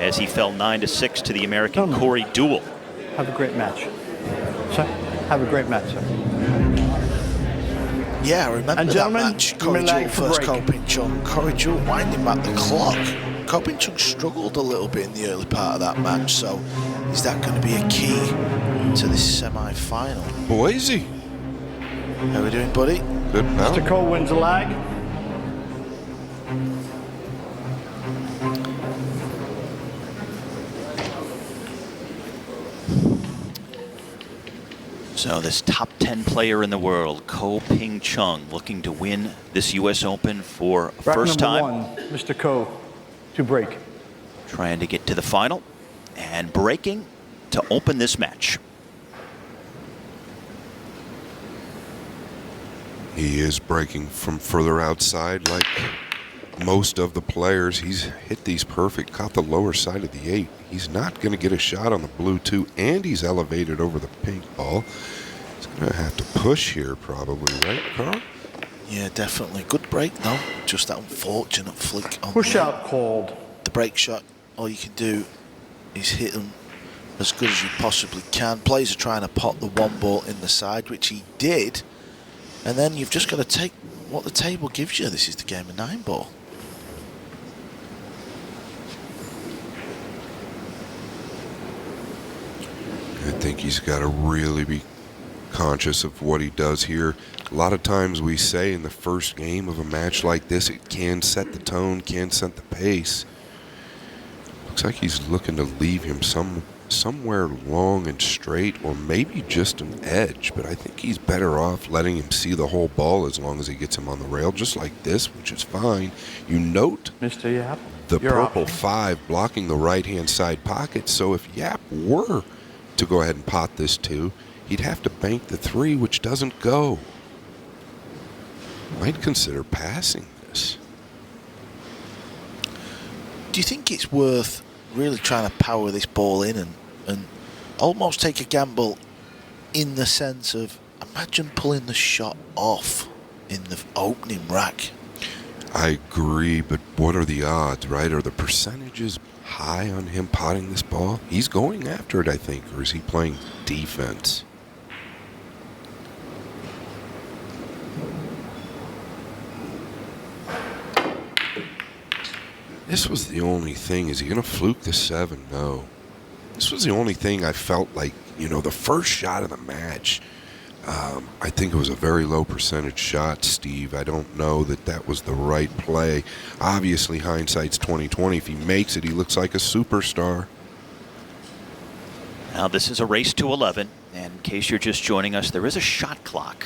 as he fell 9-6 to the American Corey Deuel. Have a great match. Sir, have a great match, sir. Yeah, I remember that match. Corey Deuel versus Ko Ping Chung. Corey Deuel winding back the clock. Ko Ping Chung struggled a little bit in the early part of that match, so is that going to be a key to this semi-final? Boise. How are we doing, buddy? Good now. Mr. Ko wins the lag. So this top 10 player in the world, Ko Ping Chung, looking to win this U.S. Open for a first time. One, Mr. Ko, to break. Trying to get to the final and breaking to open this match. He is breaking from further outside like most of the players. He's hit these perfect, caught the lower side of the 8. He's not going to get a shot on the blue 2, and he's elevated over the pink ball. He's going to have to push here probably, right, Carl? Yeah, definitely. Good break, though. Just that unfortunate flick on push out called. The break shot, all you can do is hit them as good as you possibly can. Players are trying to pot the one ball in the side, which he did. And then you've just got to take what the table gives you. This is the game of 9 ball. I think he's got to really be conscious of what he does here. A lot of times we say in the first game of a match like this, it can set the tone, can set the pace. Looks like he's looking to leave him somewhere long and straight, or maybe just an edge, but I think he's better off letting him see the whole ball as long as he gets him on the rail, just like this, which is fine. You note Mr. Yapp, the purple 5 blocking the right-hand side pocket, so if Yapp were to go ahead and pot this 2, he'd have to bank the 3, which doesn't go. Might consider passing this. Do you think it's worth really trying to power this ball in and almost take a gamble in the sense of, imagine pulling the shot off in the opening rack? I agree, but what are the odds, right? Are the percentages high on him potting this ball? He's going after it, I think, or is he playing defense? This was the only thing. Is he going to fluke the 7? No. This was the only thing I felt like, you know, the first shot of the match, I think it was a very low percentage shot, Steve. I don't know that that was the right play. Obviously, hindsight's 20/20. If he makes it, he looks like a superstar. Now this is a race to 11, and in case you're just joining us, there is a shot clock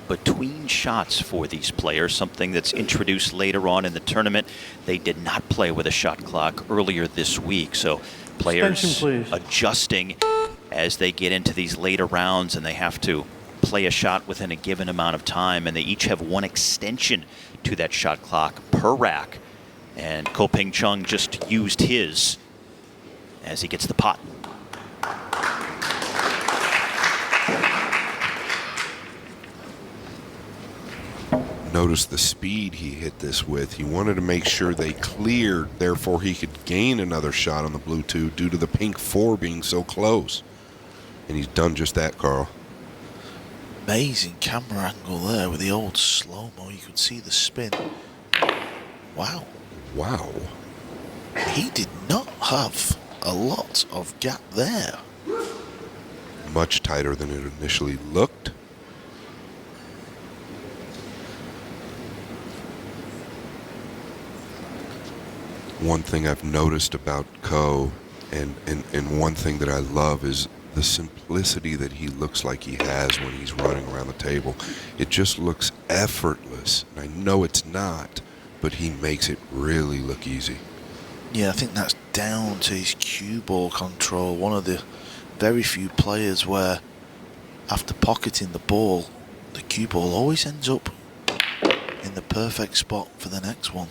between shots for these players, something that's introduced later on in the tournament. They did not play with a shot clock earlier this week, so players adjusting as they get into these later rounds, and they have to play a shot within a given amount of time, and they each have one extension to that shot clock per rack, and Ko Ping Chung just used his as he gets the pot. Notice the speed he hit this with. He wanted to make sure they cleared, therefore he could gain another shot on the blue 2 due to the pink 4 being so close. And he's done just that, Carl. Amazing camera angle there with the old slow-mo. You could see the spin. Wow. Wow. He did not have a lot of gap there. Much tighter than it initially looked. One thing I've noticed about Ko, and one thing that I love, is the simplicity that he looks like he has when he's running around the table. It just looks effortless. And I know it's not, but he makes it really look easy. Yeah, I think that's down to his cue ball control. One of the very few players where, after pocketing the ball, the cue ball always ends up in the perfect spot for the next one.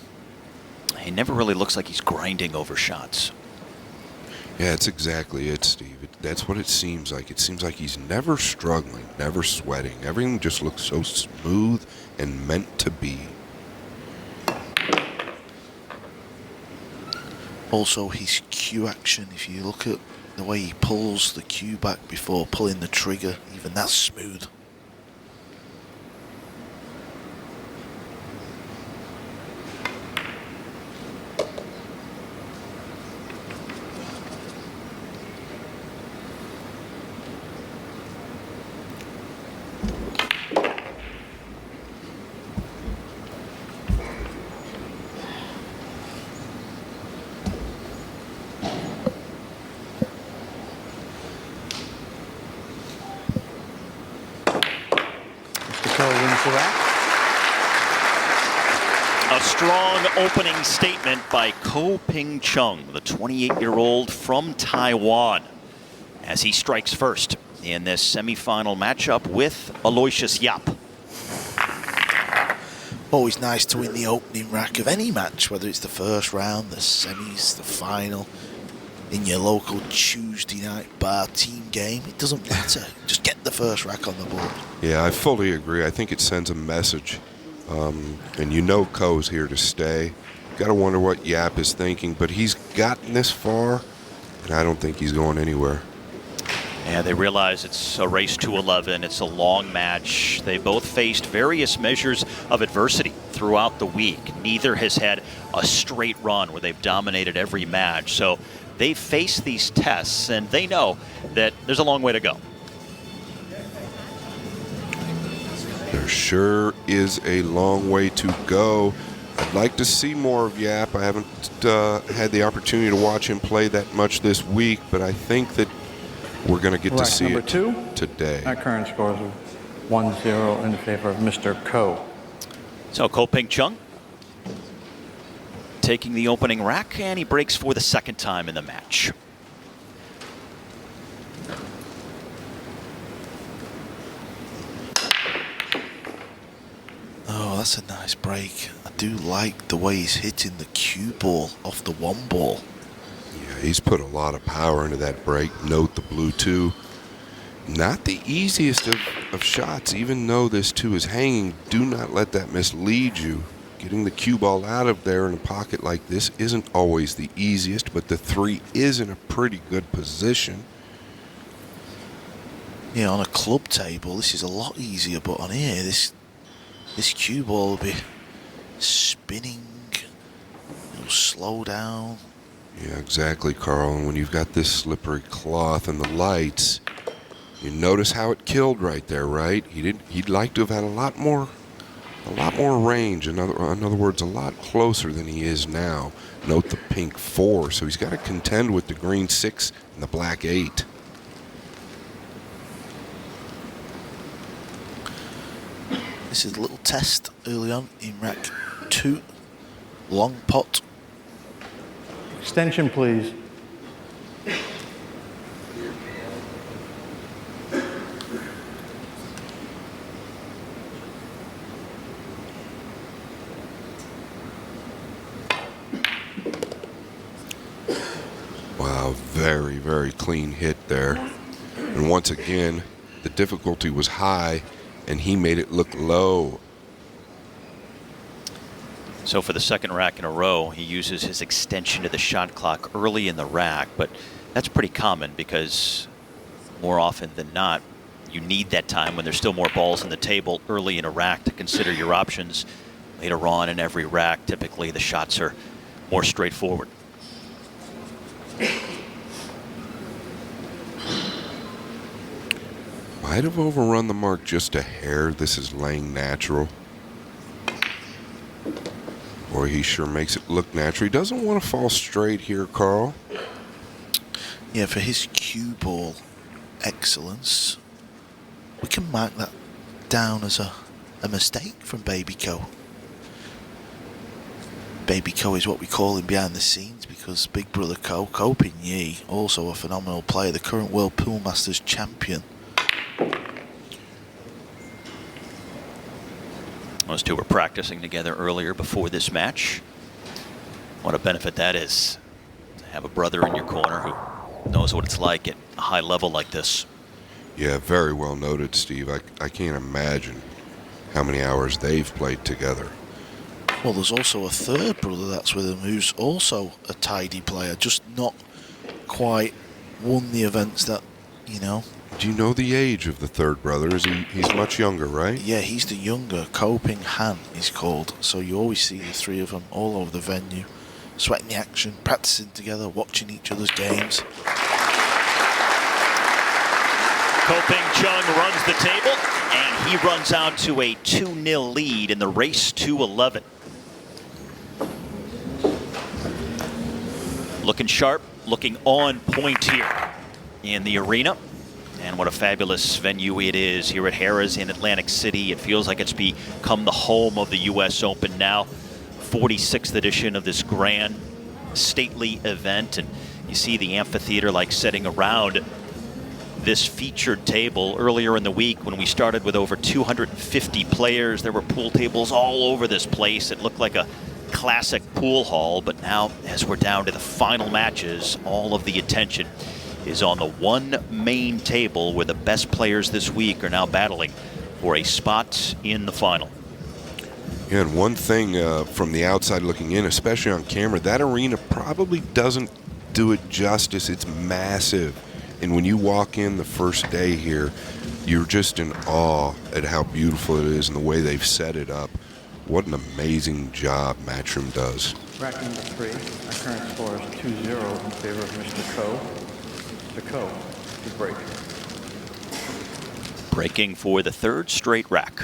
He never really looks like he's grinding over shots. Yeah, that's exactly it, Steve. That's what it seems like. It seems like he's never struggling, never sweating. Everything just looks so smooth and meant to be. Also his cue action, if you look at the way he pulls the cue back before pulling the trigger, even that's smooth. Ko wins the rack. A strong opening statement by Ko Ping Chung, the 28-year-old from Taiwan, as he strikes first in this semifinal matchup with Aloysius Yapp. Always nice to win the opening rack of any match, whether it's the first round, the semis, the final, in your local Tuesday night bar team game. It doesn't matter. Just get the first rack on the board. Yeah, I fully agree. I think it sends a message. And you know Ko's here to stay. Got to wonder what Yapp is thinking, but he's gotten this far, and I don't think he's going anywhere. Yeah, they realize it's a race to 11. It's a long match. They both faced various measures of adversity throughout the week. Neither has had a straight run where they've dominated every match. So they face these tests, and they know that there's a long way to go. There sure is a long way to go. I'd like to see more of Yapp. I haven't had the opportunity to watch him play that much this week, but I think that we're going to get to Rack see number it 2. today. Our current scores of 1-0 in favor of Mr. Ko. So Ko Ping Chung taking the opening rack, and he breaks for the second time in the match. Oh, that's a nice break. I do like the way he's hitting the cue ball off the one ball. Yeah, he's put a lot of power into that break. Note the blue 2. Not the easiest of shots, even though this 2 is hanging. Do not let that mislead you. Getting the cue ball out of there in a pocket like this isn't always the easiest, but the 3 is in a pretty good position. Yeah, on a club table, this is a lot easier, but on here, this cue ball will be spinning. It'll slow down. Yeah, exactly, Carl. And when you've got this slippery cloth and the lights, you notice how it killed right there, right? He'd like to have had a lot more range. In other words, a lot closer than he is now. Note the pink 4. So he's got to contend with the green 6 and the black 8. This is a little test early on in rack 2. Long pot. Extension, please. Wow, very, very clean hit there. And once again, the difficulty was high, and he made it look low. So for the second rack in a row, he uses his extension to the shot clock early in the rack, but that's pretty common because more often than not, you need that time when there's still more balls on the table early in a rack to consider your options. Later on in every rack, typically the shots are more straightforward. Might have overrun the mark just a hair. This is laying natural. Boy, he sure makes it look natural. He doesn't want to fall straight here, Carl. Yeah, for his cue ball excellence, we can mark that down as a mistake from Baby Ko. Baby Ko is what we call him behind the scenes because Big Brother Ko, Ko Ping Chung, also a phenomenal player, the current World Pool Masters champion. Those two were practicing together earlier before this match. What a benefit that is to have a brother in your corner who knows what it's like at a high level like this. Yeah, very well noted, Steve. I can't imagine how many hours they've played together. Well, there's also a third brother that's with him who's also a tidy player, just not quite won the events that, you know. Do you know the age of the third brother? He's much younger, right? Yeah, he's the younger. Ko Ping Han, he's called. So you always see the three of them all over the venue, sweating the action, practicing together, watching each other's games. Ko Ping Chung runs the table, and he runs out to a 2-0 lead in the race to 11. Looking sharp, looking on point here in the arena. And what a fabulous venue it is here at Harrah's in Atlantic City. It feels like it's become the home of the U.S. Open now. 46th edition of this grand, stately event. And you see the amphitheater like setting around this featured table. Earlier in the week when we started with over 250 players, there were pool tables all over this place. It looked like a classic pool hall, but now as we're down to the final matches, all of the attention is on the one main table where the best players this week are now battling for a spot in the final. Yeah, and one thing from the outside looking in, especially on camera, that arena probably doesn't do it justice. It's massive. And when you walk in the first day here, you're just in awe at how beautiful it is and the way they've set it up. What an amazing job Matchroom does. Rack number 3. Our current score is 2-0 in favor of Mr. Ko. Mr. Ko, to break. Breaking for the third straight rack.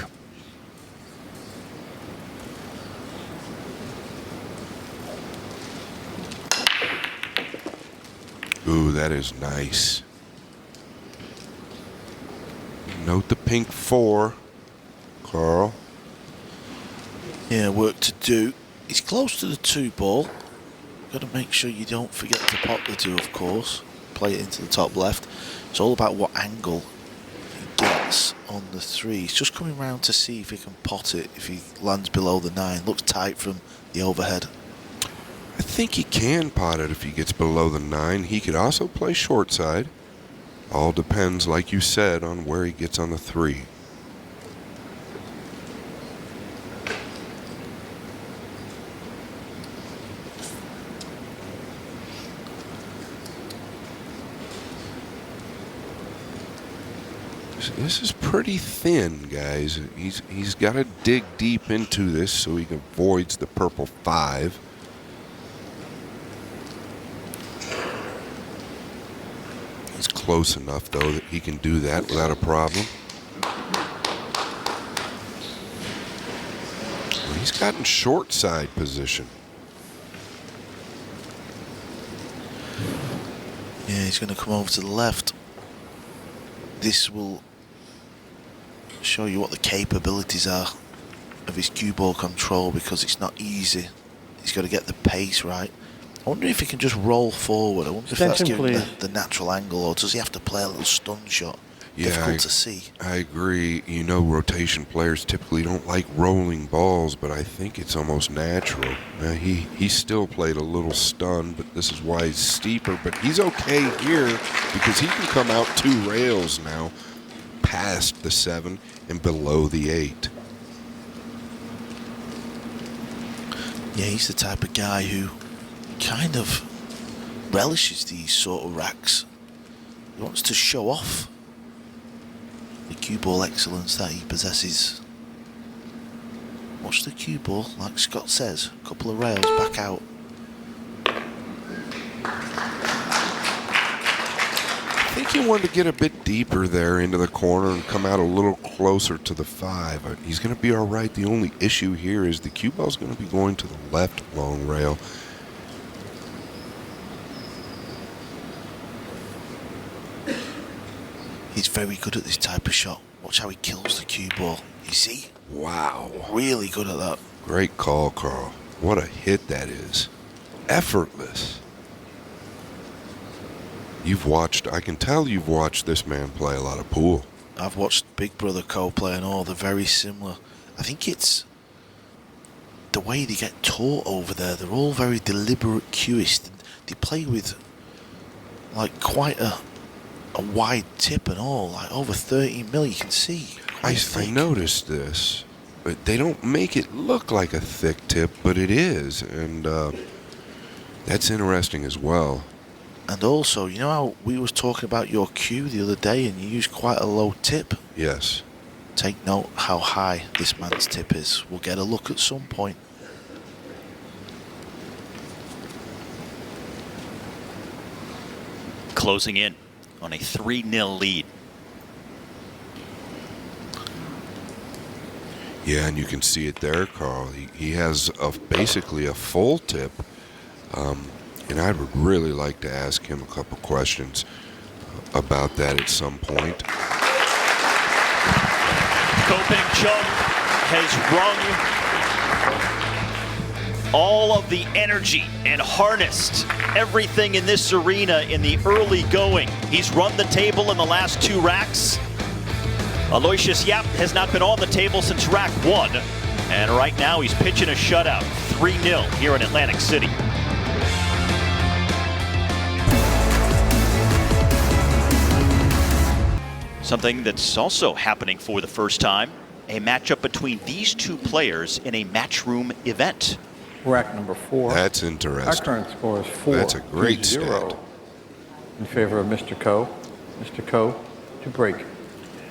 Ooh, that is nice. Note the pink 4, Carl. Yeah, work to do. He's close to the 2 ball. Got to make sure you don't forget to pot the 2, of course. Play it into the top left. It's all about what angle he gets on the 3. He's just coming round to see if he can pot it. If he lands below the 9, looks tight from the overhead. I think he can pot it if he gets below the 9. He could also play short side. All depends, like you said, on where he gets on the 3. This is pretty thin, guys. He's got to dig deep into this so he avoids the purple 5. He's close enough, though, that he can do that without a problem. Well, he's gotten short side position. Yeah, he's going to come over to the left. This will show you what the capabilities are of his cue ball control, because it's not easy. He's got to get the pace right. I wonder if he can just roll forward. I wonder if that's giving the natural angle, or does he have to play a little stun shot? Yeah, difficult to see. I agree. You know, rotation players typically don't like rolling balls, but I think it's almost natural. He still played a little stun, but this is why he's steeper. But he's okay here because he can come out 2 rails now, past the 7 and below the 8. Yeah, he's the type of guy who kind of relishes these sort of racks. He wants to show off the cue ball excellence that he possesses. Watch the cue ball, like Scott says, a couple of rails back out. I think he wanted to get a bit deeper there into the corner and come out a little closer to the 5. He's going to be all right. The only issue here is the cue ball's going to be going to the left long rail. He's very good at this type of shot. Watch how he kills the cue ball. You see? Wow. Really good at that. Great call, Carl. What a hit that is. Effortless. I can tell you've watched this man play a lot of pool. I've watched Big Brother Ko play and all. They're very similar. I think it's the way they get taught over there. They're all very deliberate cueists. They play with like quite a wide tip and all, like over 30 mil. You can see. I noticed this. But they don't make it look like a thick tip, but it is, and that's interesting as well. And also, you know how we was talking about your cue the other day and you used quite a low tip? Yes. Take note how high this man's tip is. We'll get a look at some point. Closing in on a 3-0 lead. Yeah, and you can see it there, Carl. He has basically a full tip, and I would really like to ask him a couple questions about that at some point. Ko Ping Chung has wrung all of the energy and harnessed everything in this arena in the early going. He's run the table in the last 2 racks. Aloysius Yapp has not been on the table since rack 1. And right now he's pitching a shutout, 3-0 here in Atlantic City. Something that's also happening for the first time, a matchup between these 2 players in a matchroom event. Rack number 4. That's Our interesting. current score is 4. That's a great 0 stat. in favor of Mr. Ko. Mr. Ko to break.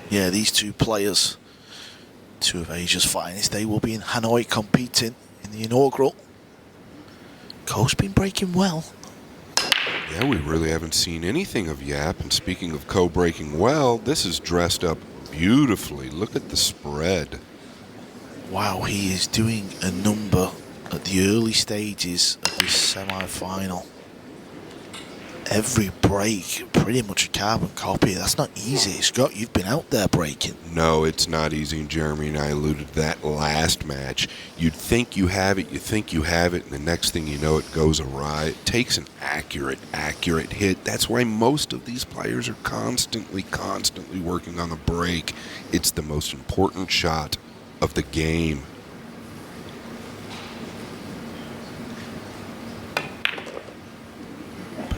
Yeah, these 2 players, 2 of Asia's finest, they will be in Hanoi competing in the inaugural. Ko's been breaking well. Yeah, we really haven't seen anything of Yap. And speaking of Ko breaking well, this is dressed up beautifully. Look at the spread. Wow, he is doing a number at the early stages of this semi-final. Every break, pretty much a carbon copy. That's not easy. Scott, you've been out there breaking. No, it's not easy, and Jeremy and I alluded to that last match. You'd think you have it, you think you have it, and the next thing you know, it goes awry. It takes an accurate hit. That's why most of these players are constantly working on the break. It's the most important shot of the game.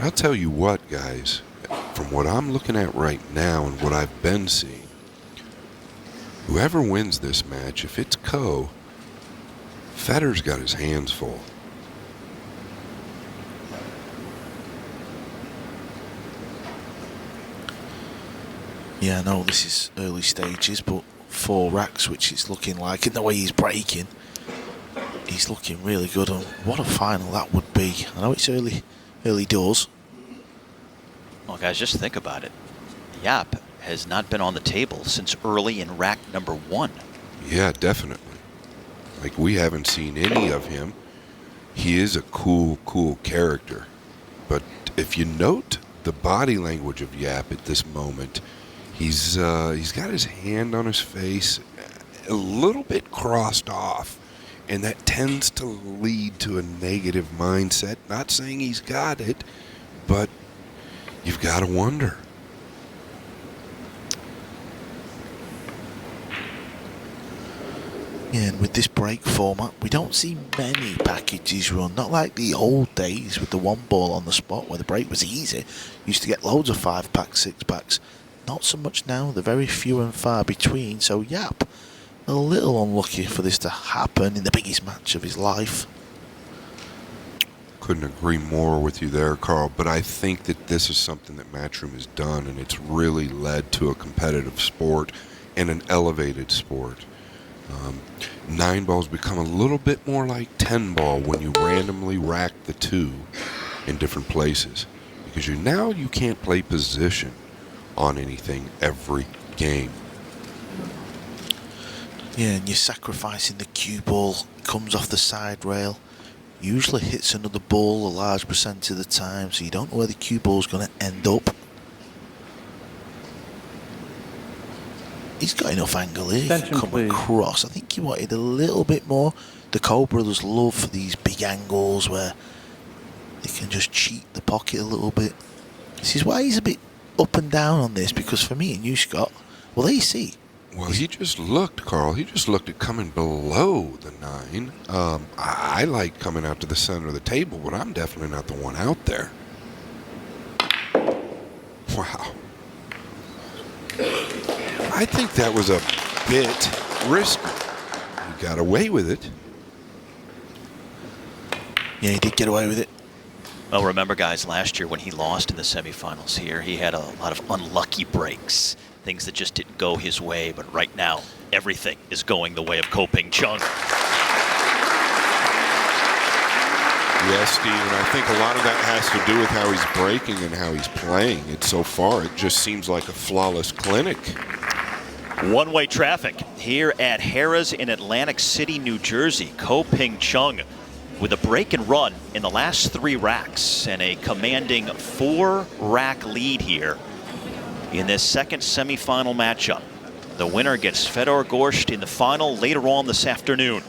I'll tell you what, guys, from what I'm looking at right now and what I've been seeing, whoever wins this match, if it's Ko, Federer's got his hands full. Yeah, I know this is early stages, but 4 racks, which it's looking like, in the way he's breaking, he's looking really good. And what a final that would be. I know it's early doors. Well, guys, just think about it. Yap has not been on the table since early in rack number 1. Yeah, definitely. Like, we haven't seen any of him. He is a cool character. But if you note the body language of Yap at this moment, he's got his hand on his face, a little bit crossed off. And that tends to lead to a negative mindset. Not saying he's got it, but you've got to wonder. Yeah, and with this break format, we don't see many packages run. Not like the old days with the 1 ball on the spot where the break was easy. Used to get loads of 5-packs, 6-packs. Not so much now. They're very few and far between. So, Yap, a little unlucky for this to happen in the biggest match of his life. Couldn't agree more with you there, Carl. But I think that this is something that Matchroom has done, and it's really led to a competitive sport and an elevated sport. 9-ball's become a little bit more like 10-ball when you randomly rack the 2 in different places. Because you can't play position on anything every game. Yeah, and you're sacrificing the cue ball. Comes off the side rail. Usually hits another ball a large percent of the time, so you don't know where the cue ball's going to end up. He's got enough angle here. He can Attention, come please. across. I think he wanted a little bit more. The Ko brothers love these big angles where they can just cheat the pocket a little bit. This is why he's a bit up and down on this, because for me and you, Scott, well, there you see. Well, he just looked, Carl. He just looked at coming below the 9. I like coming out to the center of the table, but I'm definitely not the one out there. Wow. I think that was a bit risky. got away with it. Yeah, he did get away with it. Well, remember, guys, last year when he lost in the semifinals here, he had a lot of unlucky breaks, things that just didn't go his way. But right now, everything is going the way of Ko Ping Chung. Yes, Steve, and I think a lot of that has to do with how he's breaking and how he's playing. And so far, it just seems like a flawless clinic. One-way traffic here at Harrah's in Atlantic City, New Jersey. Ko Ping Chung with a break and run in the last 3 racks and a commanding 4-rack lead here in this second semifinal matchup. The winner gets Fedor Gorsht in the final later on this afternoon.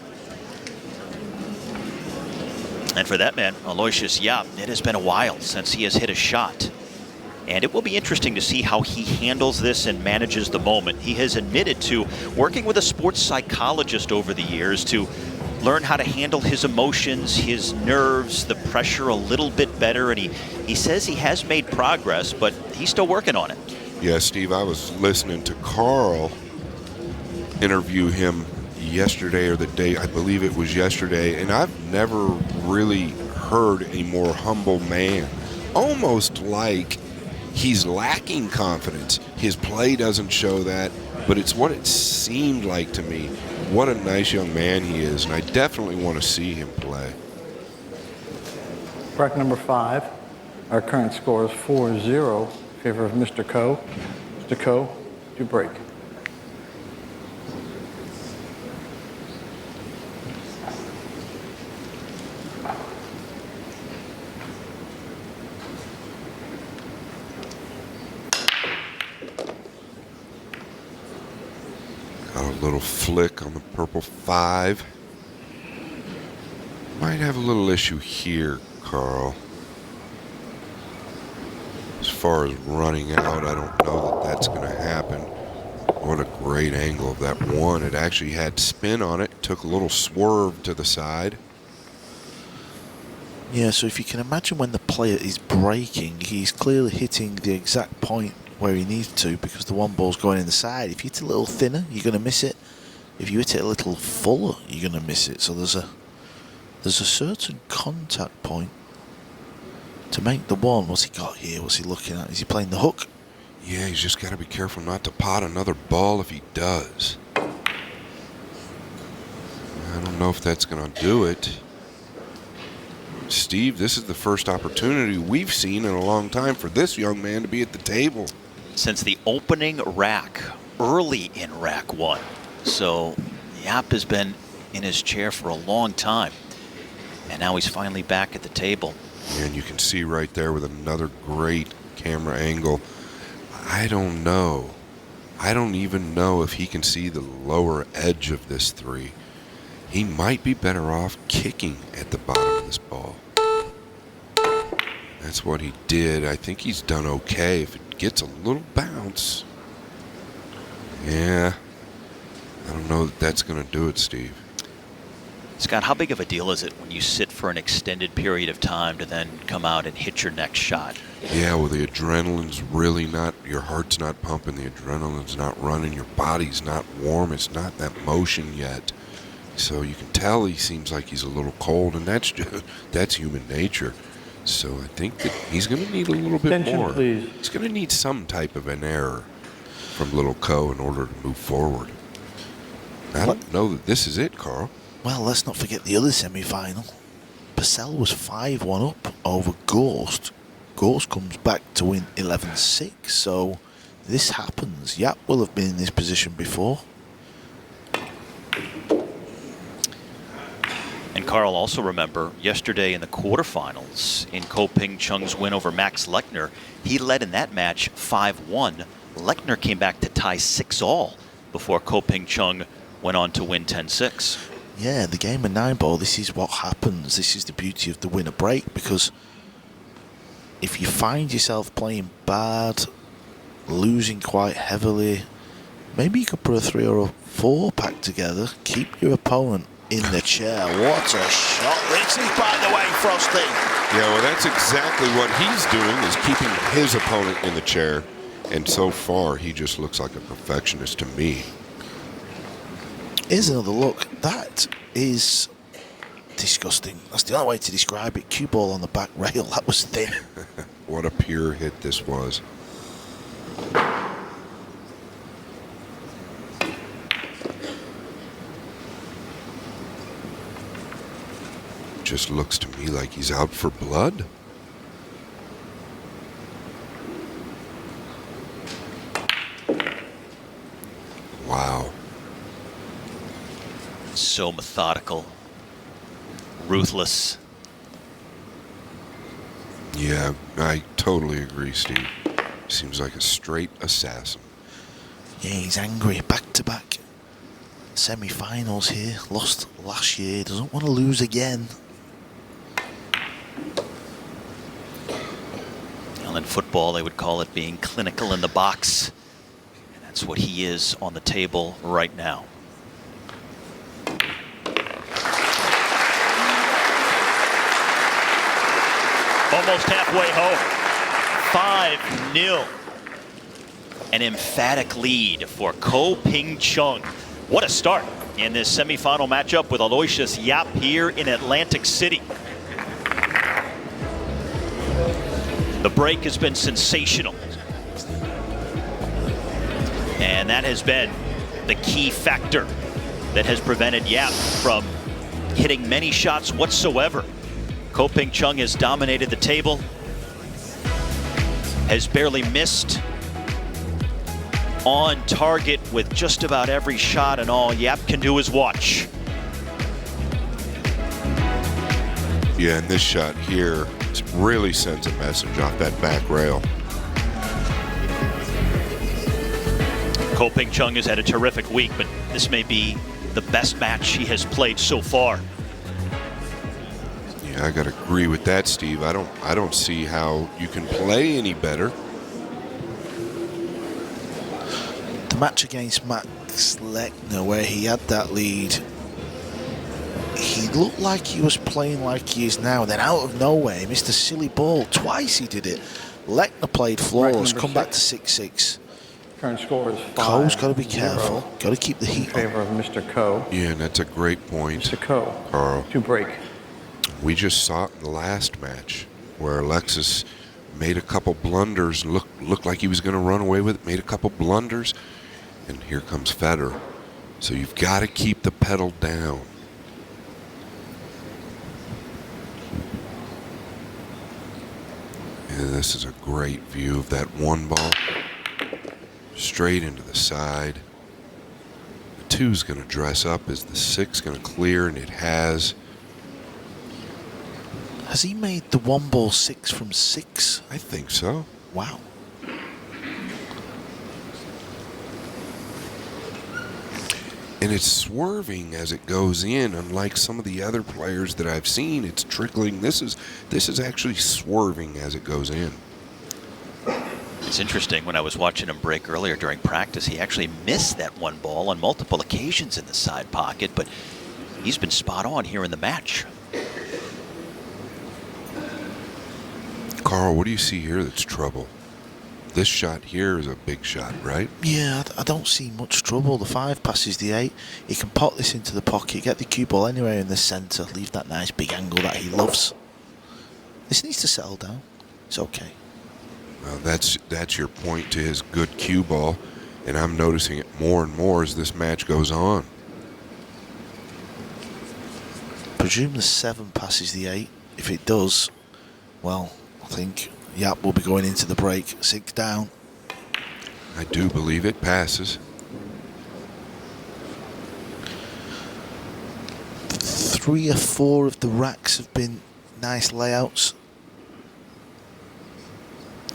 And for that man, Aloysius Yapp, it has been a while since he has hit a shot. And it will be interesting to see how he handles this and manages the moment. He has admitted to working with a sports psychologist over the years to learn how to handle his emotions, his nerves, the pressure a little bit better. And he says he has made progress, but he's still working on it. Yeah, Steve, I was listening to Carl interview him yesterday or the day, I believe it was yesterday, and I've never really heard a more humble man. Almost like he's lacking confidence. His play doesn't show that, but it's what it seemed like to me. What a nice young man he is, and I definitely want to see him play. Rack number 5. Our current score is 4-0 in favor of Mr. Ko. Mr. Ko, to break. Got a little flick on the purple 5. Might have a little issue here, Carl. As far as running out, I don't know that that's going to happen. What a great angle of that one. It actually had spin on it, took a little swerve to the side. Yeah, so if you can imagine when the player is breaking, he's clearly hitting the exact point where he needs to because the one ball's going in the side. If you hit it a little thinner, you're going to miss it. If you hit it a little fuller, you're going to miss it. So there's a certain contact point to make the one. What's he got here? What's he looking at? Is he playing the hook? Yeah, he's just got to be careful not to pot another ball if he does. I don't know if that's going to do it. Steve, this is the first opportunity we've seen in a long time for this young man to be at the table. Since the opening rack, early in rack 1. So Yapp has been in his chair for a long time. And now he's finally back at the table. And you can see right there with another great camera angle. I don't know. I don't even know if he can see the lower edge of this 3. He might be better off kicking at the bottom of this ball. That's what he did. I think he's done okay. If it gets a little bounce, yeah, I don't know that that's going to do it, Steve. Scott, how big of a deal is it when you sit for an extended period of time to then come out and hit your next shot? Yeah, well, the adrenaline's really not, your heart's not pumping, the adrenaline's not running, your body's not warm, it's not that motion yet. So you can tell he seems like he's a little cold, and that's human nature. So I think that he's going to need a little bit Attention, more. please. He's going to need some type of an error from little Ko in order to move forward. I don't know that this is it, Carl. Well, let's not forget the other semi-final. Purcell was 5-1 up over Gorst. Gorst comes back to win 11-6, so this happens. Yapp will have been in this position before. And Carl, also remember, yesterday in the quarterfinals, in Ko Ping Chung's win over Max Lechner, he led in that match 5-1. Lechner came back to tie 6-all before Ko Ping Chung went on to win 10-6. Yeah, the game of 9-ball, this is what happens. This is the beauty of the winner break, because if you find yourself playing bad, losing quite heavily, maybe you could put a 3 or a 4 pack together, keep your opponent in the chair. What a shot this is, by the way, Frosty. Yeah, well, that's exactly what he's doing, is keeping his opponent in the chair. And so far, he just looks like a perfectionist to me. Here's another look. That is disgusting. That's the only way to describe it. Cue ball on the back rail. That was thin. What a pure hit this was. Just looks to me like he's out for blood. Wow. So methodical, ruthless. Yeah, I totally agree, Steve. Seems like a straight assassin. Yeah, he's angry. Back-to-back semi-finals here. Lost last year. Doesn't want to lose again. Well, in football, they would call it being clinical in the box. And that's what he is on the table right now. Almost halfway home. 5-0. An emphatic lead for Ko Ping Chung. What a start in this semifinal matchup with Aloysius Yapp here in Atlantic City. The break has been sensational. And that has been the key factor that has prevented Yapp from hitting many shots whatsoever. Ko Ping Chung has dominated the table, has barely missed, on target with just about every shot, and all Yapp can do is watch. Yeah, and this shot here really sends a message off that back rail. Ko Ping Chung has had a terrific week, but this may be the best match he has played so far. Yeah, I gotta agree with that, Steve. I don't see how you can play any better. The match against Max Lechner, where he had that lead, he looked like he was playing like he is now. Then out of nowhere, he missed a silly ball. Twice he did it. Lechner played flawless, come back to 6-6. Current score is 5-0. Ko's got to be careful. Got to keep the In heat favor on. of Mr. Ko. Yeah, and that's a great point, Mr. Ko Carl. to break. We just saw it in the last match where Alexis made a couple blunders, looked like he was going to run away with it, made a couple blunders, and here comes Federer. So you've got to keep the pedal down. And this is a great view of that one ball. Straight into the side. The 2's going to dress up. Is the 6 going to clear? And it has. Has he made the one ball 6 from 6? I think so. Wow. And it's swerving as it goes in, unlike some of the other players that I've seen. It's trickling. This is actually swerving as it goes in. It's interesting, when I was watching him break earlier during practice, he actually missed that one ball on multiple occasions in the side pocket, but he's been spot on here in the match. Carl, what do you see here that's trouble? This shot here is a big shot, right? Yeah, I don't see much trouble. The 5 passes the 8. He can pot this into the pocket, get the cue ball anywhere in the centre, leave that nice big angle that he loves. This needs to settle down. It's okay. Well, that's your point to his good cue ball, and I'm noticing it more and more as this match goes on. Presume the 7 passes the 8. If it does, well, I think Yapp will be going into the break. 6 down. I do believe it passes. 3 or 4 of the racks have been nice layouts.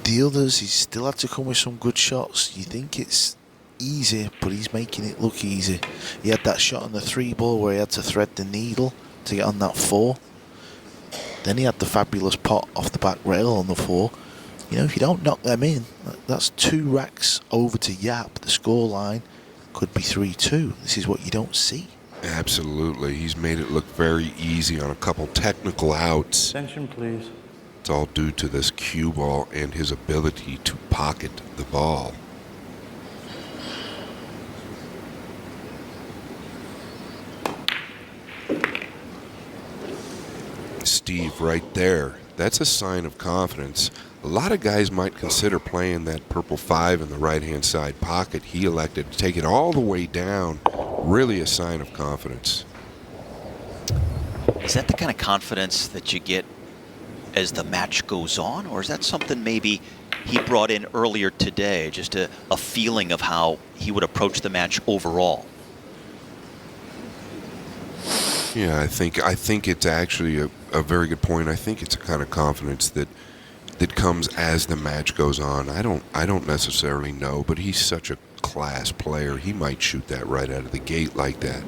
The others, he's still had to come with some good shots. You think it's easy, but he's making it look easy. He had that shot on the 3 ball where he had to thread the needle to get on that 4. Then he had the fabulous pot off the back rail on the 4. You know, if you don't knock them in, that's 2 racks over to Yapp. The score line could be 3-2. This is what you don't see. Absolutely. He's made it look very easy on a couple technical outs. Attention, please. It's all due to this cue ball and his ability to pocket the ball. Steve, right there. That's a sign of confidence. A lot of guys might consider playing that purple 5 in the right-hand side pocket. He elected to take it all the way down. Really a sign of confidence. Is that the kind of confidence that you get as the match goes on? Or is that something maybe he brought in earlier today, just a feeling of how he would approach the match overall? Yeah, I think it's actually a very good point. I think it's a kind of confidence that comes as the match goes on. I don't necessarily know, but he's such a class player. He might shoot that right out of the gate like that.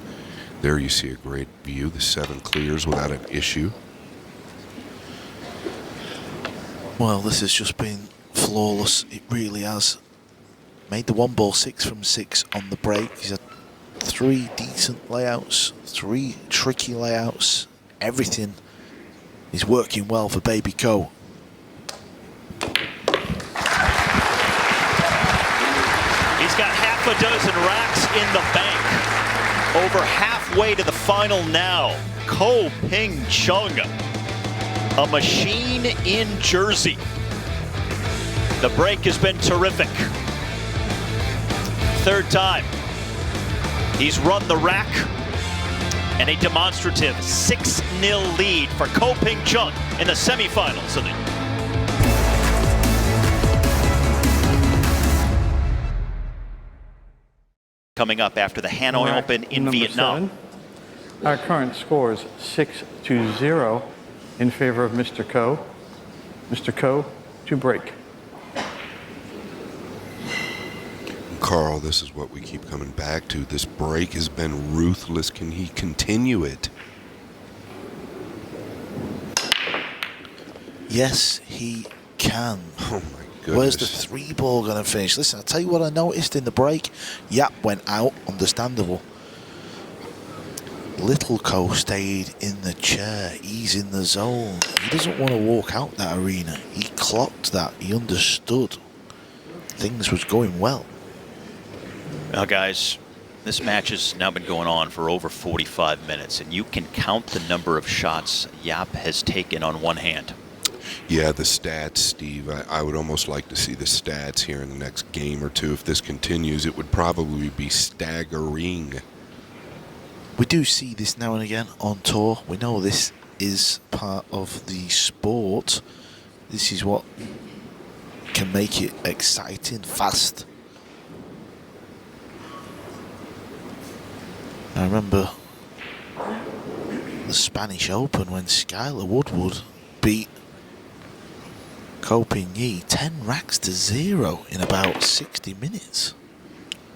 There you see a great view. The 7 clears without an issue. Well, this has just been flawless. It really has. Made the 1-ball 6 from 6 on the break. He's had 3 decent layouts, 3 tricky layouts. Everything is working well for Baby Ko. He's got half a dozen racks in the bank. Over halfway to the final now. Ko Ping Chung, a machine in Jersey. The break has been terrific. 3rd time he's run the rack, and a demonstrative 6-0 lead for Ko Ping Chung in the semifinals of the coming up after the Hanoi Rack Open in number Vietnam. 7. Our current score is 6-0 in favor of Mr. Ko. Mr. Ko to break. Carl, this is what we keep coming back to. This break has been ruthless. Can he continue it? Yes, he can. Oh my goodness. Where's the 3-ball going to finish? Listen, I'll tell you what I noticed in the break. Yapp went out, understandable. Little Ko stayed in the chair. He's in the zone. He doesn't want to walk out that arena. He clocked that. He understood. Things was going well. Now, guys, this match has now been going on for over 45 minutes, and you can count the number of shots Yapp has taken on one hand. Yeah, the stats, Steve. I would almost like to see the stats here in the next game or two. If this continues, it would probably be staggering. We do see this now and again on tour. We know this is part of the sport. This is what can make it exciting, fast. I remember the Spanish Open when Skylar Woodward beat Ko Ping 10 racks to 0 in about 60 minutes.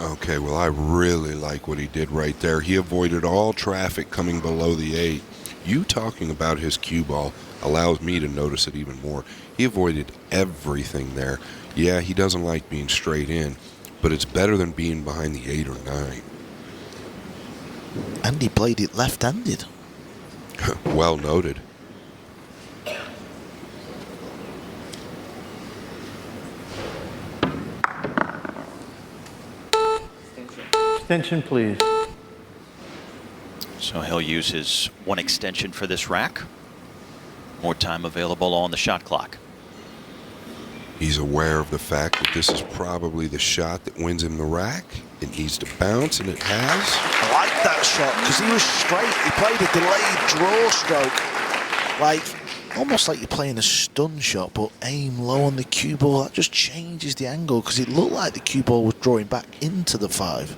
Okay, well, I really like what he did right there. He avoided all traffic coming below the 8. You talking about his cue ball allows me to notice it even more. He avoided everything there. Yeah, he doesn't like being straight in, but it's better than being behind the 8 or 9. And he played it left-handed. Well noted. Extension, please. So he'll use his 1 extension for this rack. More time available on the shot clock. He's aware of the fact that this is probably the shot that wins him the rack. It needs to bounce, and it has. I like that shot because he was straight. He played a delayed draw stroke. Like, almost like you're playing a stun shot, but aim low on the cue ball. That just changes the angle because it looked like the cue ball was drawing back into the 5.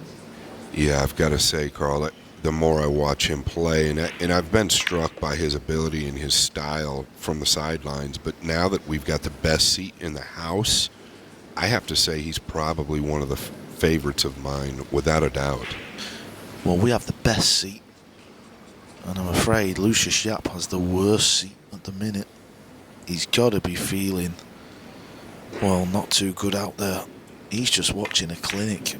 Yeah, I've got to say, Carl, the more I watch him play, and I've been struck by his ability and his style from the sidelines, but now that we've got the best seat in the house, I have to say he's probably one of the favorites of mine, without a doubt. Well, we have the best seat, and I'm afraid Aloysius Yapp has the worst seat at the minute. He's got to be feeling, well, not too good out there. He's just watching a clinic.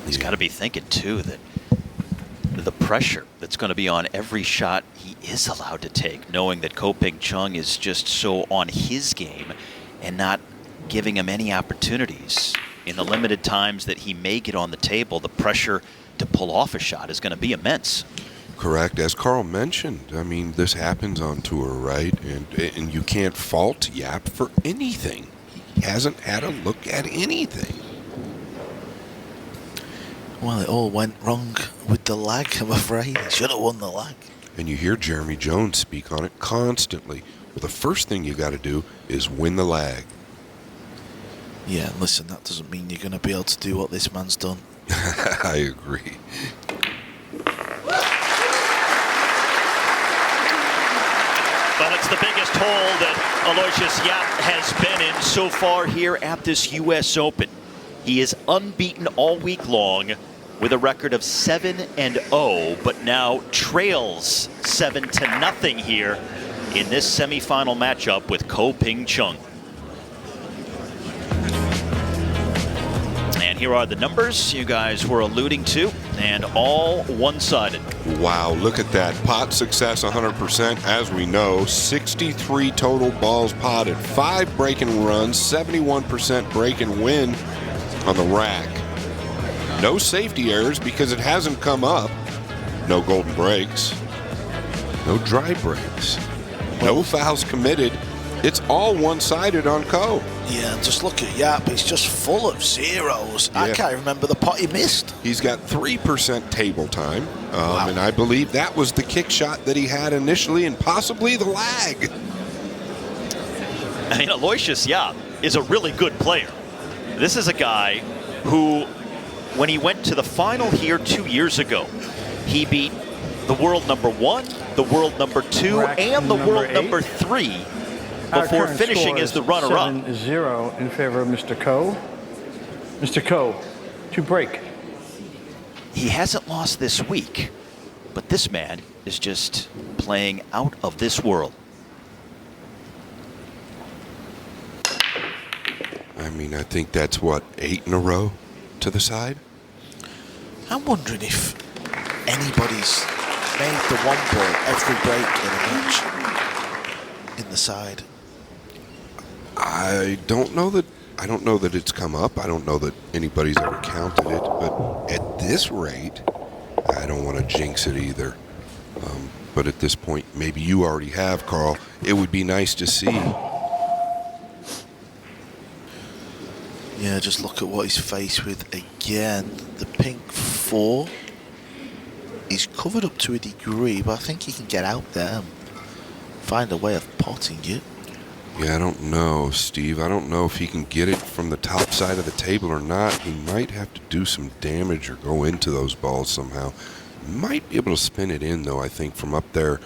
He's got to be thinking, too, that the pressure that's going to be on every shot he is allowed to take, knowing that Ko Ping Chung is just so on his game and not giving him any opportunities. In the limited times that he may get on the table, the pressure to pull off a shot is going to be immense. Correct. As Carl mentioned, I mean, this happens on tour, right? And you can't fault Yapp for anything. He hasn't had a look at anything. Well, it all went wrong with the lag, I'm afraid. He should have won the lag. And you hear Jeremy Jones speak on it constantly. Well, the first thing you got to do is win the lag. Yeah, listen, that doesn't mean you're going to be able to do what this man's done. I agree. Well, it's the biggest hole that Aloysius Yapp has been in so far here at this U.S. Open. He is unbeaten all week long with a record of 7-0, but now trails 7-0 here in this semifinal matchup with Ko Ping Chung. And here are the numbers you guys were alluding to, and all one-sided. Wow, look at that. Pot success 100%, as we know. 63 total balls potted, 5 break and runs, 71% break and win on the rack. No safety errors because it hasn't come up. No golden breaks. No dry breaks. No fouls committed. It's all one-sided on Ko. Yeah, just look at Yapp. He's just full of zeros. Yeah. I can't remember the pot he missed. He's got 3% table time, Wow. and I believe that was the kick shot that he had initially and possibly the lag. I mean, Aloysius Yapp is a really good player. This is a guy who, when he went to the final here 2 years ago, he beat the world number 1, the world number 2, Rack and the number world 8. number 3 Our before current finishing score as the is runner-up. 7-0 in favor of Mr. Ko. Mr. Ko, to break. He hasn't lost this week, but this man is just playing out of this world. I mean, I think that's, what, 8 in a row to the side? I'm wondering if anybody's made the one ball every break in a match in the side. I don't know that it's come up. I don't know that anybody's ever counted it. But at this rate, I don't want to jinx it either. But at this point, maybe you already have, Carl. It would be nice to see. Yeah, just look at what he's faced with again. The pink 4. He's covered up to a degree, but I think he can get out there and find a way of potting it. Yeah, I don't know, Steve. I don't know if he can get it from the top side of the table or not. He might have to do some damage or go into those balls somehow. Might be able to spin it in, though, I think, from up there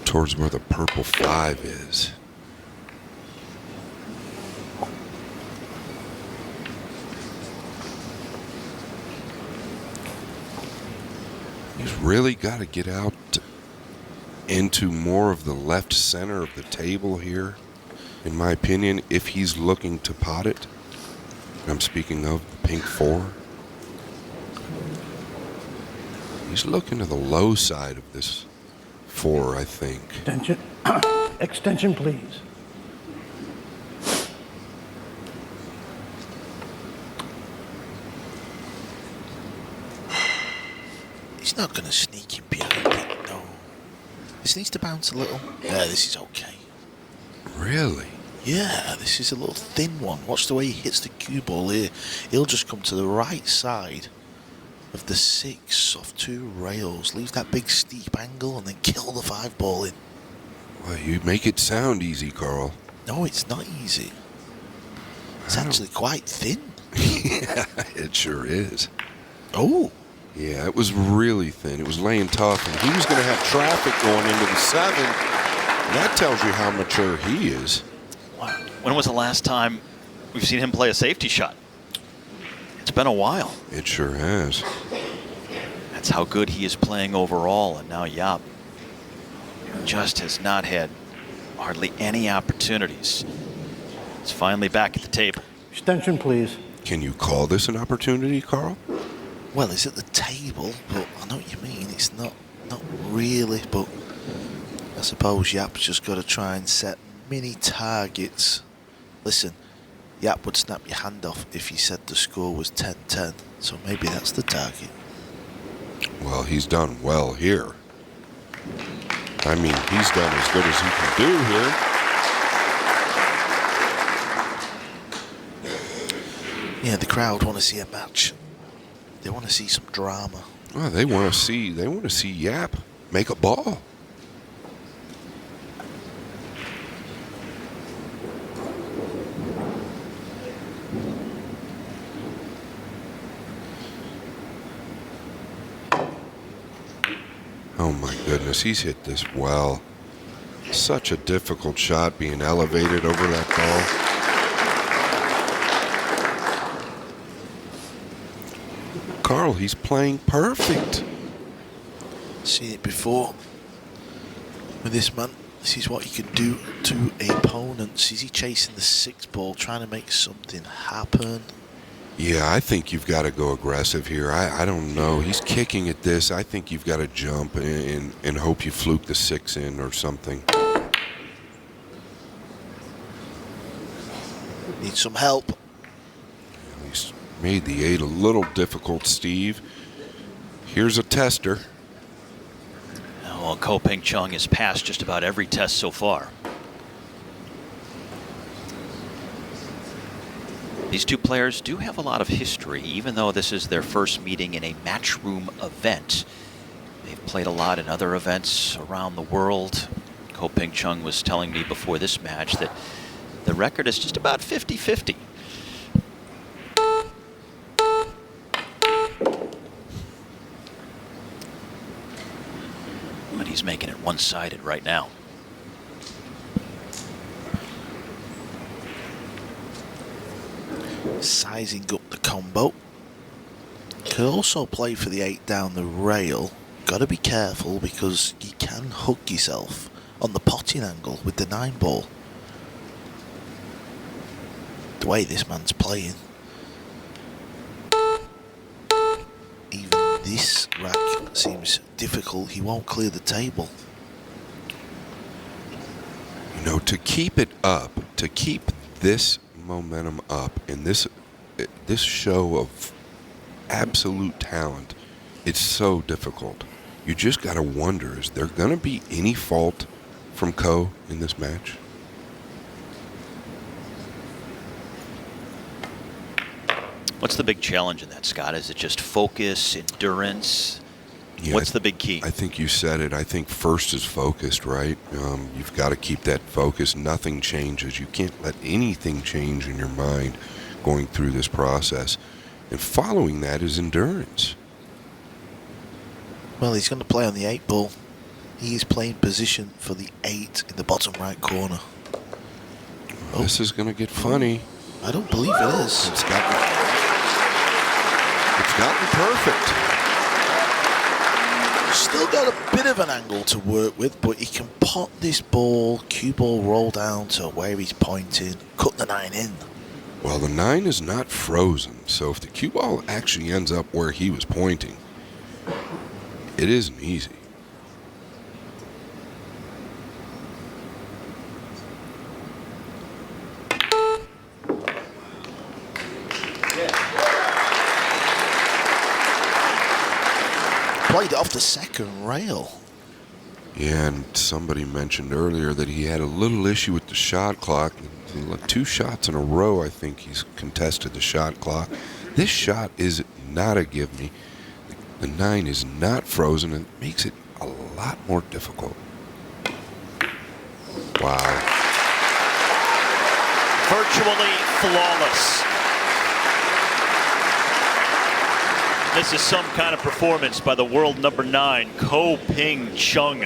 towards where the purple 5 is. He's really got to get out into more of the left center of the table here, in my opinion, if he's looking to pot it. I'm speaking of the pink 4. He's looking to the low side of this 4, I think. Extension. Extension, please. He's not going to sneak in behind it, no. This needs to bounce a little. Yeah, this is okay. Really? Yeah, this is a little thin one. Watch the way he hits the cue ball here. He'll just come to the right side of the 6 off 2 rails. Leave that big steep angle and then kill the 5 ball in. Well, you make it sound easy, Carl. No, it's not easy. It's actually quite thin. Yeah, it sure is. Oh. Yeah, it was really thin. It was laying tough, and he was going to have traffic going into the 7. And that tells you how mature he is. Wow. When was the last time we've seen him play a safety shot? It's been a while. It sure has. That's how good he is playing overall, and now Yapp just has not had hardly any opportunities. He's finally back at the table. Extension, please. Can you call this an opportunity, Carl? Well, it's at the table, but I know what you mean. It's not really, but I suppose Yapp's just got to try and set mini targets. Listen, Yapp would snap your hand off if he said the score was 10-10. So maybe that's the target. Well, he's done well here. I mean, he's done as good as he can do here. Yeah, the crowd want to see a match. They want to see some drama. Well, they want to see Yapp make a ball. Oh my goodness, he's hit this well. Such a difficult shot being elevated over that ball. Carl, he's playing perfect. Seen it before with this man. This is what he can do to opponents. Is he chasing the 6 ball, trying to make something happen? Yeah, I think you've got to go aggressive here. I don't know. He's kicking at this. I think you've got to jump and hope you fluke the 6 in or something. Need some help. He's made the 8 a little difficult, Steve. Here's a tester. Well, Ko Ping Chung has passed just about every test so far. These two players do have a lot of history, even though this is their first meeting in a matchroom event. They've played a lot in other events around the world. Ko Ping Chung was telling me before this match that the record is just about 50-50. But he's making it one-sided right now. Sizing up the combo. Could also play for the 8 down the rail. Got to be careful because you can hook yourself on the potting angle with the 9 ball. The way this man's playing. Even this rack seems difficult. He won't clear the table. You know, to keep it up, to keep this momentum up in this show of absolute talent, it's so difficult. You just got to wonder, is there going to be any fault from Ko in this match? What's the big challenge in that, Scott? Is it just focus, endurance? Yeah, What's the big key? I think you said it. I think first is focused, right? You've got to keep that focus. Nothing changes. You can't let anything change in your mind going through this process. And following that is endurance. Well, he's going to play on the 8 ball. He is playing position for the 8 in the bottom right corner. Oh. This is going to get funny. I don't believe it is. It's gotten perfect. Still got a bit of an angle to work with, but he can pot this ball, cue ball roll down to where he's pointing, cut the 9 in. Well, the 9 is not frozen, so if the cue ball actually ends up where he was pointing, it isn't easy. Played it off the 2nd rail. Yeah, and somebody mentioned earlier that he had a little issue with the shot clock. 2 shots in a row, I think he's contested the shot clock. This shot is not a give me. The 9 is not frozen, and it makes it a lot more difficult. Wow. Virtually flawless. This is some kind of performance by the world number 9, Ko Ping Chung.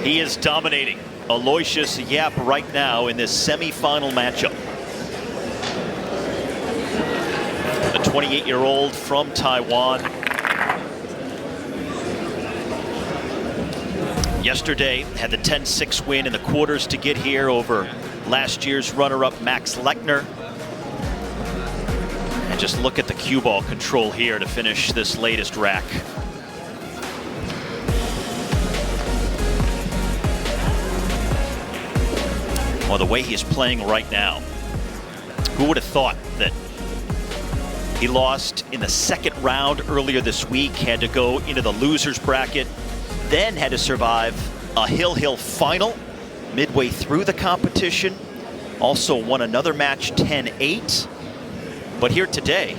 He is dominating Aloysius Yapp right now in this semifinal matchup. The 28-year-old from Taiwan. Yesterday had the 10-6 win in the quarters to get here over last year's runner-up Max Lechner. And just look at the cue ball control here to finish this latest rack. Well, the way he's playing right now, Who would have thought that he lost in the second round earlier this week, had to go into the loser's bracket, then had to survive a Hill final midway through the competition. Also won another match 10-8. But here today,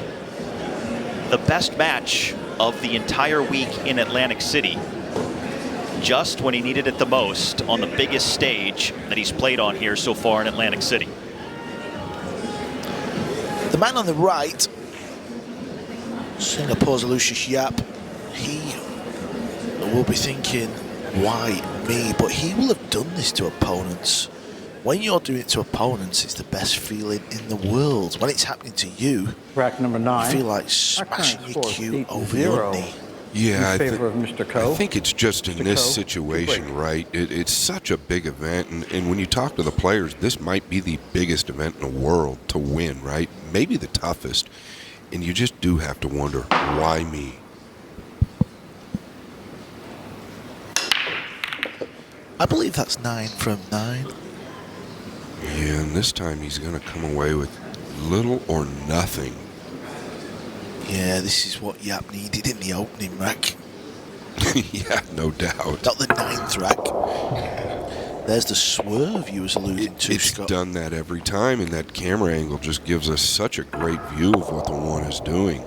the best match of the entire week in Atlantic City, just when he needed it the most on the biggest stage that he's played on here so far in Atlantic City. The man on the right, Singapore's Aloysius Yapp, he will be thinking, why me? But he will have done this to opponents. When you're doing it to opponents, it's the best feeling in the world. When it's happening to you, Rack number 9. you feel like Our smashing current your score is cue over your 8-0 knee. Yeah, in favor of Mr. Ko. I think it's just in Mr. this Ko, situation, break. right? It's such a big event, and when you talk to the players, this might be the biggest event in the world to win, right? Maybe the toughest, and you just do have to wonder, why me? I believe that's 9 from 9. Yeah, and this time he's going to come away with little or nothing. Yeah, this is what Yapp needed in the opening rack. Yeah, no doubt. Not the 9th rack. There's the swerve you was alluding to, It's Scott. done that every time, and that camera angle just gives us such a great view of what the one is doing.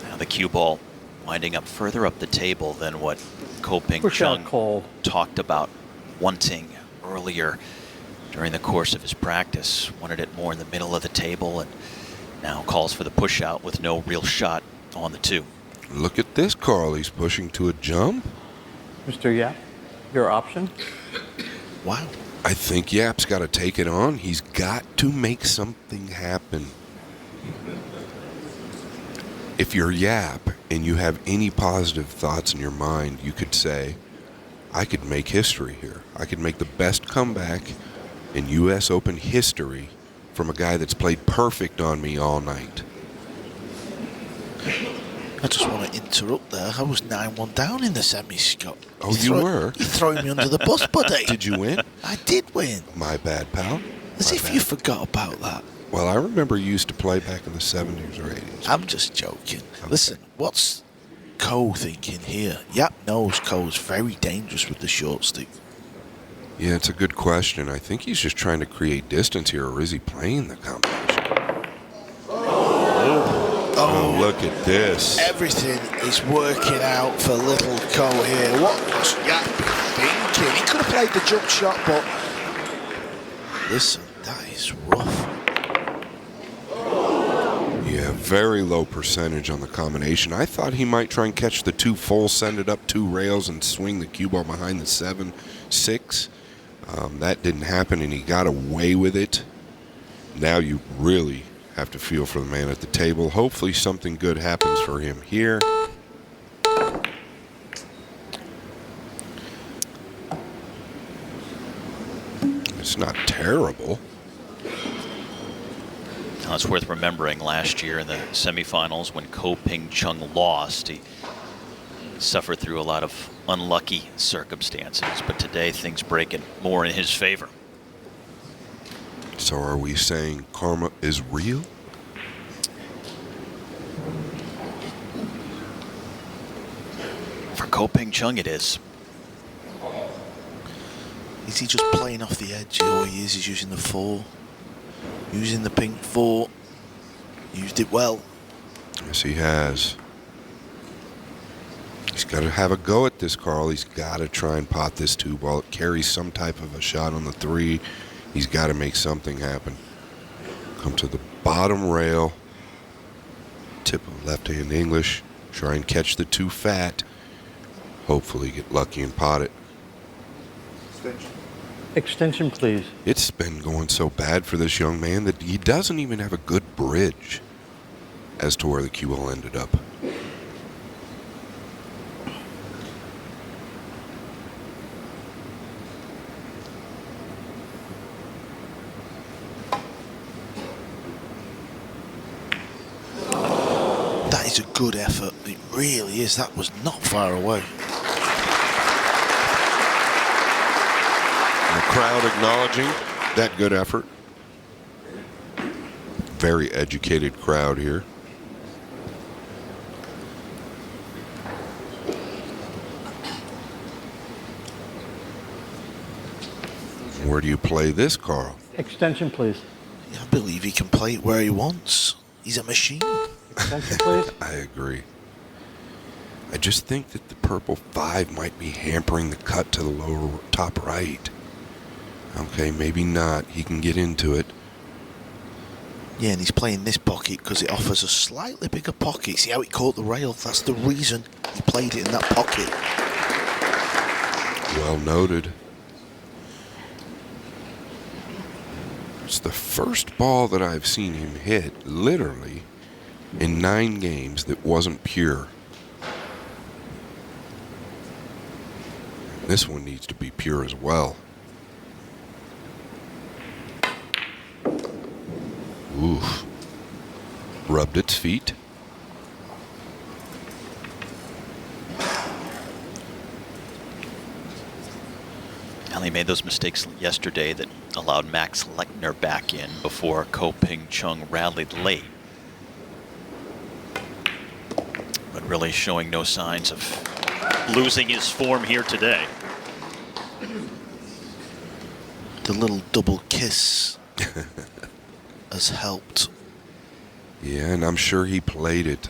Now the cue ball winding up further up the table than what Ko Ping Push out Chung call. talked about wanting earlier during the course of his practice. Wanted it more in the middle of the table, and now calls for the push out with no real shot on the 2. Look at this, Carl. He's pushing to a jump. Mr. Yapp, your option? Wow. I think Yap's got to take it on. He's got to make something happen. If you're Yapp and you have any positive thoughts in your mind, you could say, I could make history here. I could make the best comeback in U.S. Open history from a guy that's played perfect on me all night. I just want to interrupt there. I was 9-1 down in the semis, Scott. Oh, you were? You're throwing me under the bus, buddy. Did you win? I did win. My bad, pal. As My if bad. you forgot about that. Well, I remember you used to play back in the 70s or 80s. I'm just joking. Listen, what's Ko thinking here? Yapp knows Ko's very dangerous with the short stick. Yeah, it's a good question. I think he's just trying to create distance here, or is he playing the combination? Oh, look at this. Everything is working out for little Ko here. What was Yapp thinking? He could have played the jump shot, but listen, that is rough. Yeah, very low percentage on the combination. I thought he might try and catch the 2 full, send it up 2 rails, and swing the cue ball behind the 7-6. That didn't happen, and he got away with it. Now you really have to feel for the man at the table. Hopefully something good happens for him here. It's not terrible. Now it's worth remembering last year in the semifinals when Ko Ping Chung lost, he suffered through a lot of unlucky circumstances, but today things breaking more in his favor. So are we saying karma is real? For Ko Ping Chung it is. Is he just playing off the edge? Oh, he is. He's using the 4. Using the pink 4. Used it well. Yes, he has. He's got to have a go at this, Carl. He's got to try and pot this 2 ball. It carries some type of a shot on the 3. He's got to make something happen. Come to the bottom rail. Tip of left-hand English. Try and catch the 2 fat. Hopefully get lucky and pot it. Extension, please. It's been going so bad for this young man that he doesn't even have a good bridge as to where the cue ball ended up. That is a good effort. It really is. That was not far away. And the crowd acknowledging that good effort. Very educated crowd here. Where do you play this, Carl? Extension, please. I believe he can play it where he wants. He's a machine. Extension, please. I agree. I just think that the purple 5 might be hampering the cut to the lower top right. Okay, maybe not. He can get into it. Yeah, and he's playing this pocket because it offers a slightly bigger pocket. See how it caught the rail? That's the reason he played it in that pocket. Well noted. It's the first ball that I've seen him hit, literally, in 9 games that wasn't pure. This one needs to be pure as well. Oof. Rubbed its feet. And he made those mistakes yesterday that allowed Max Lechner back in before Ko Ping Chung rallied late. But really showing no signs of losing his form here today. The little double kiss has helped. Yeah, and I'm sure he played it.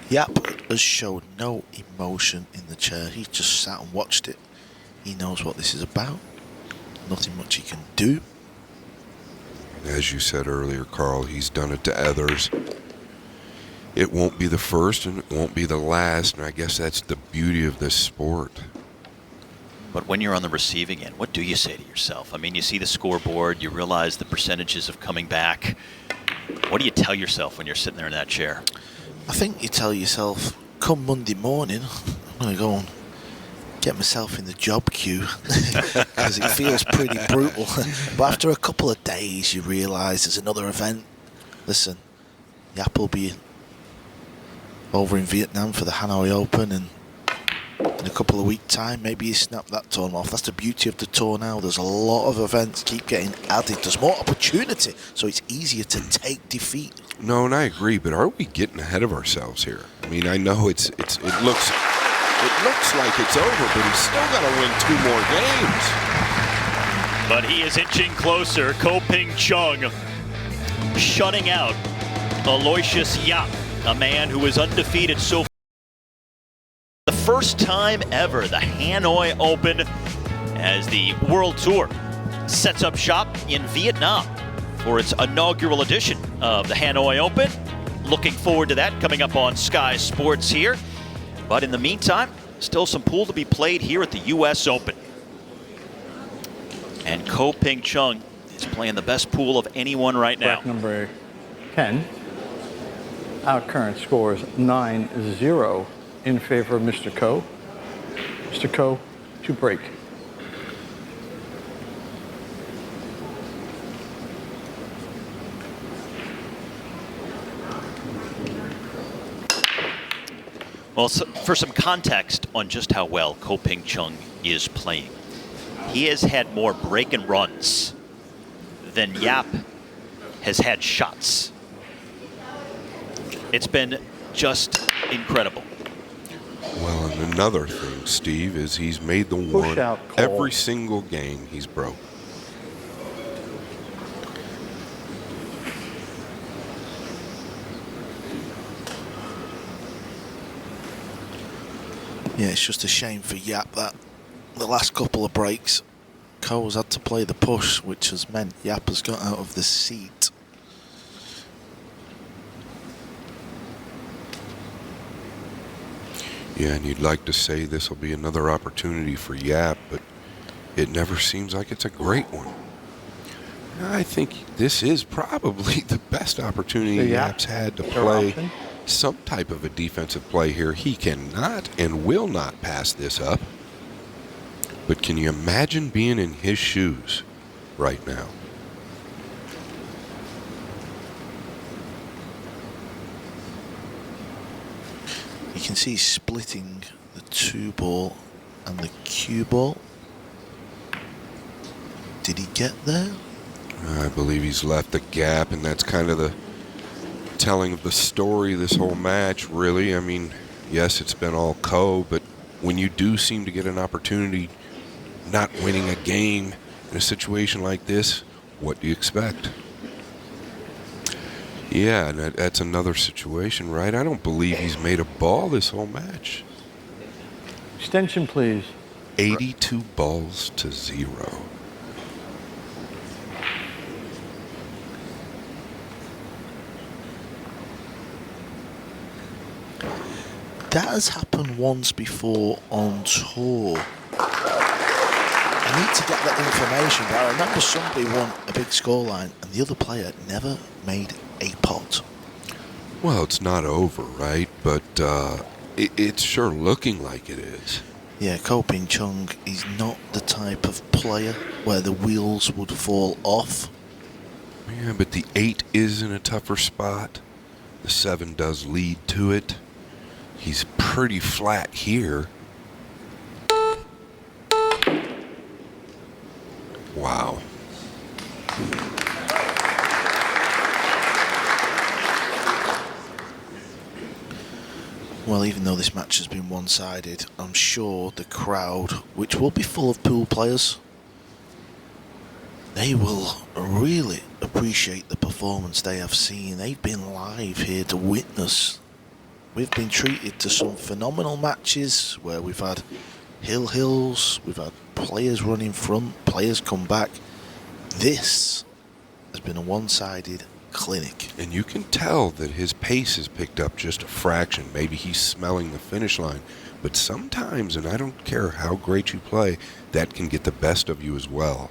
Yapp has showed no emotion in the chair. He just sat and watched it. He knows what this is about. Nothing much he can do. As you said earlier, Carl, he's done it to others. It won't be the first and it won't be the last, and I guess that's the beauty of this sport. But when you're on the receiving end, what do you say to yourself? I mean, you see the scoreboard, you realize the percentages of coming back. What do you tell yourself when you're sitting there in that chair? I think you tell yourself, come Monday morning, I'm going to go and get myself in the job queue because it feels pretty brutal. But after a couple of days, you realise there's another event. Listen, Yapp will be over in Vietnam for the Hanoi Open, and in a couple of weeks' time, maybe you snap that tour off. That's the beauty of the tour now. There's a lot of events keep getting added. There's more opportunity, so it's easier to take defeat. No, and I agree, but are we getting ahead of ourselves here? I mean, I know it looks like it's over, but he's still got to win 2 more games. But he is inching closer. Ko Ping Chung shutting out Aloysius Yapp, a man who is undefeated so far. The first time ever, the Hanoi Open, as the World Tour sets up shop in Vietnam for its inaugural edition of the Hanoi Open. Looking forward to that coming up on Sky Sports here. But in the meantime, still some pool to be played here at the U.S. Open. And Ko Ping Chung is playing the best pool of anyone right now. Break number 10. Our current score is 9-0 in favor of Mr. Ko. Mr. Ko to break. Well, so for some context on just how well Ko Ping Chung is playing, he has had more break and runs than Yapp has had shots. It's been just incredible. Well, and another thing, Steve, is he's made the Push one out call. every single game he's broke. Yeah, it's just a shame for Yapp that the last couple of breaks, Ko's had to play the push, which has meant Yapp has got out of the seat. Yeah, and you'd like to say this will be another opportunity for Yapp, but it never seems like it's a great one. I think this is probably the best opportunity So Yapp, Yapp's had to third play option. some type of a defensive play here. He cannot and will not pass this up. But can you imagine being in his shoes right now? You can see he's splitting the 2 ball and the cue ball. Did he get there? I believe he's left the gap, and that's kind of the telling of the story this whole match, really. I mean, yes, it's been all Ko, but when you do seem to get an opportunity not winning a game in a situation like this, what do you expect? Yeah, and that's another situation, right? I don't believe he's made a ball this whole match. Extension, please. 82 balls to 0. That has happened once before on tour. I need to get that information, but I remember somebody won a big scoreline and the other player never made a pot. Well, it's not over, right? But it's sure looking like it is. Yeah, Ko Ping Chung is not the type of player where the wheels would fall off. Yeah, but the 8 is in a tougher spot. The 7 does lead to it. He's pretty flat here. Wow. Well, even though this match has been one-sided, I'm sure the crowd, which will be full of pool players, they will really appreciate the performance they have seen. They've been live here to witness. We've been treated to some phenomenal matches where we've had hills, we've had players run in front, players come back. This has been a one-sided clinic. And you can tell that his pace has picked up just a fraction. Maybe he's smelling the finish line. But sometimes, and I don't care how great you play, that can get the best of you as well.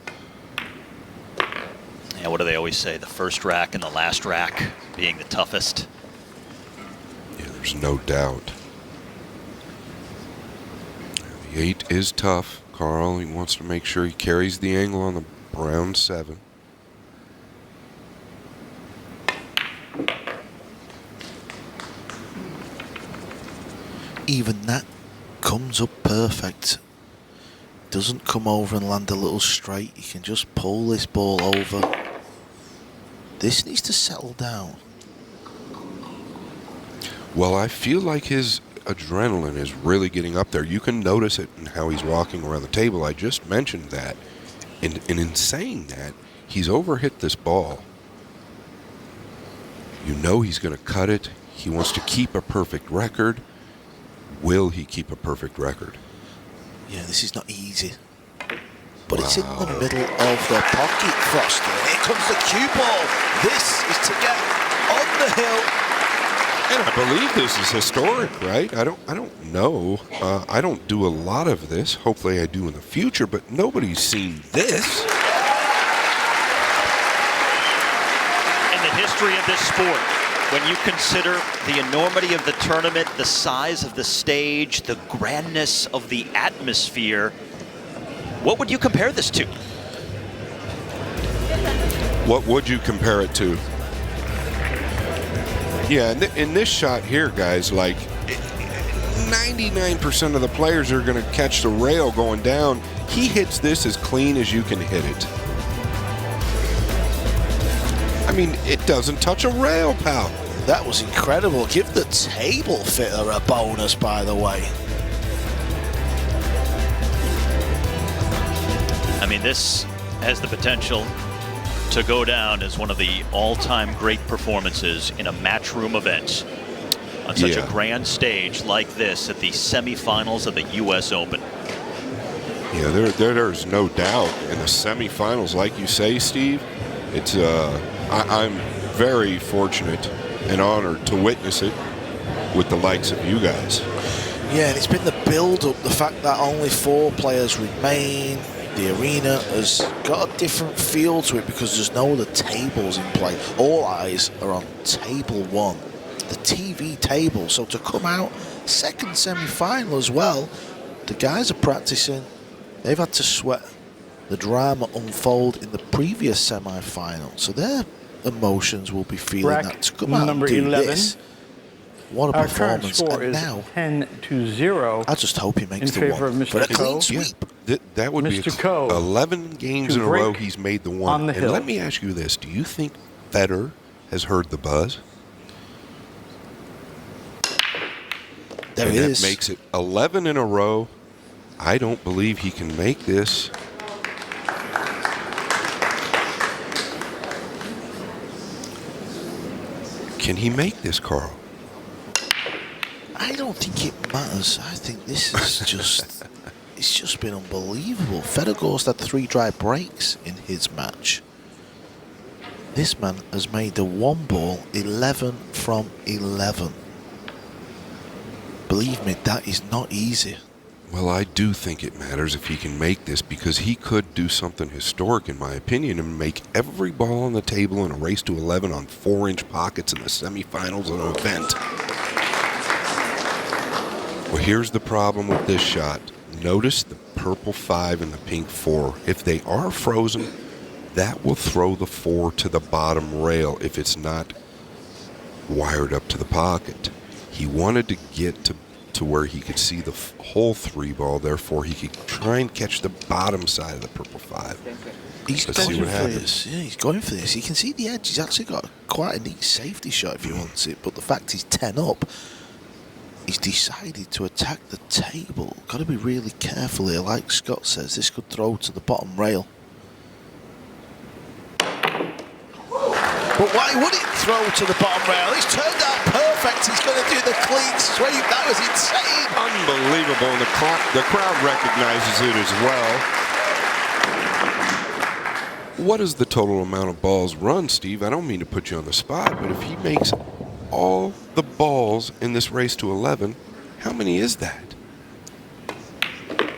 Yeah, what do they always say? The first rack and the last rack being the toughest. Yeah, there's no doubt. The 8 is tough. Carl, he wants to make sure he carries the angle on the brown 7. Even that comes up perfect. Doesn't come over and land a little straight. You can just pull this ball over. This needs to settle down. Well, I feel like his adrenaline is really getting up there. You can notice it in how he's walking around the table. I just mentioned that. And in saying that, he's overhit this ball. You know he's going to cut it. He wants to keep a perfect record. Will he keep a perfect record? Yeah, this is not easy. But it's in the middle of the pocket, Frosty. Here comes the cue ball. This is to get on the hill. And I believe this is historic, right? I don't know. I don't do a lot of this. Hopefully I do in the future, but nobody's seen this. In the history of this sport, when you consider the enormity of the tournament, the size of the stage, the grandness of the atmosphere, what would you compare this to? What would you compare it to? Yeah, in this shot here, guys, like 99% of the players are going to catch the rail going down. He hits this as clean as you can hit it. I mean, it doesn't touch a rail, pal. That was incredible. Give the table fitter a bonus, by the way. I mean, this has the potential to go down as one of the all-time great performances in a matchroom event on such a grand stage like this at the semifinals of the U.S. Open. Yeah, there's no doubt in the semifinals, like you say, Steve. It's I'm very fortunate and honored to witness it with the likes of you guys. Yeah, and it's been the build-up, the fact that only 4 players remain. The arena has got a different feel to it because there's no other tables in play. All eyes are on table 1, the TV table. So to come out second semi-final as well, the guys are practicing. They've had to sweat the drama unfold in the previous semi-final. So their emotions will be feeling Rack that to come out number and do 11. this What a Our current performance. score And is now, 10-0 I just hope he makes in the favor one. of For Mr. a clean Ko. sweep. That would be Mr. Ko 11 games to in a row break he's made the on one. the And hill. let me ask you this. Do you think Federer has heard the buzz? There And it that is. makes it 11 in a row. I don't believe he can make this. Can he make this, Carl? I don't think it matters. I think this is just... it's just been unbelievable. Federer's had 3 dry breaks in his match. This man has made the one ball 11 from 11. Believe me, that is not easy. Well, I do think it matters if he can make this, because he could do something historic, in my opinion, and make every ball on the table in a race to 11 on 4-inch pockets in the semifinals of an event. Well, here's the problem with this shot. Notice the purple 5 and the pink 4. If they are frozen, that will throw the 4 to the bottom rail if it's not wired up to the pocket. He wanted to get to where he could see the whole 3 ball, therefore he could try and catch the bottom side of the purple 5. He's Let's see going what for happens. this. Yeah, he's going for this. You can see the edge. He's actually got quite a neat safety shot if he wants it, but the fact he's 10 up, he's decided to attack the table. Got to be really careful here. Like Scott says, this could throw to the bottom rail. But why would it throw to the bottom rail? It's turned out perfect. He's going to do the clean sweep. That was insane. Unbelievable, and the crowd recognizes it as well. What is the total amount of balls run, Steve? I don't mean to put you on the spot, but if he makes all the balls in this race to 11, how many is that?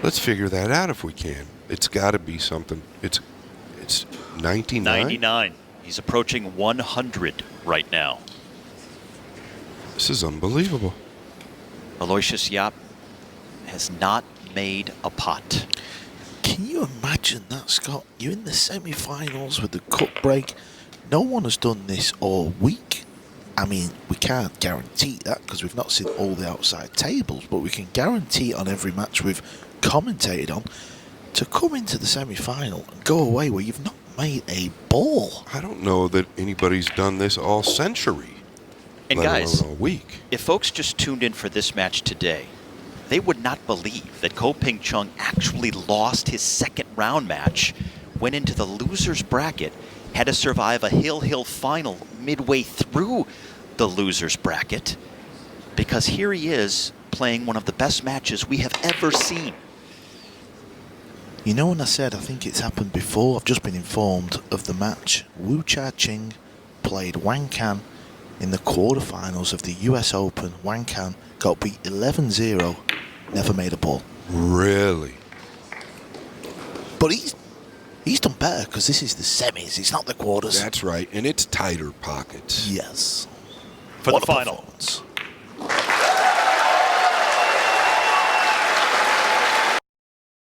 Let's figure that out if we can. It's got to be something. It's 99? 99. He's approaching 100 right now. This is unbelievable. Aloysius Yapp has not made a pot. Can you imagine that, Scott? You're in the semi-finals with the cut break. No one has done this all week. I mean, we can't guarantee that because we've not seen all the outside tables, but we can guarantee on every match we've commentated on to come into the semi-final and go away where you've not made a ball. I don't know that anybody's done this all century. And let guys, alone all week. if folks just tuned in for this match today, they would not believe that Ko Ping Chung actually lost his second round match, went into the loser's bracket, had to survive a hill final midway through the loser's bracket, because here he is playing one of the best matches we have ever seen. You know, when I said I think it's happened before, I've just been informed of the match. Wu Cha-Ching played Wang Can in the quarterfinals of the US Open. Wang Can got beat 11-0, never made a ball. Really? But he's done better because this is the semis, it's not the quarters. That's right, and it's tighter pockets. Yes. For What the a final. performance.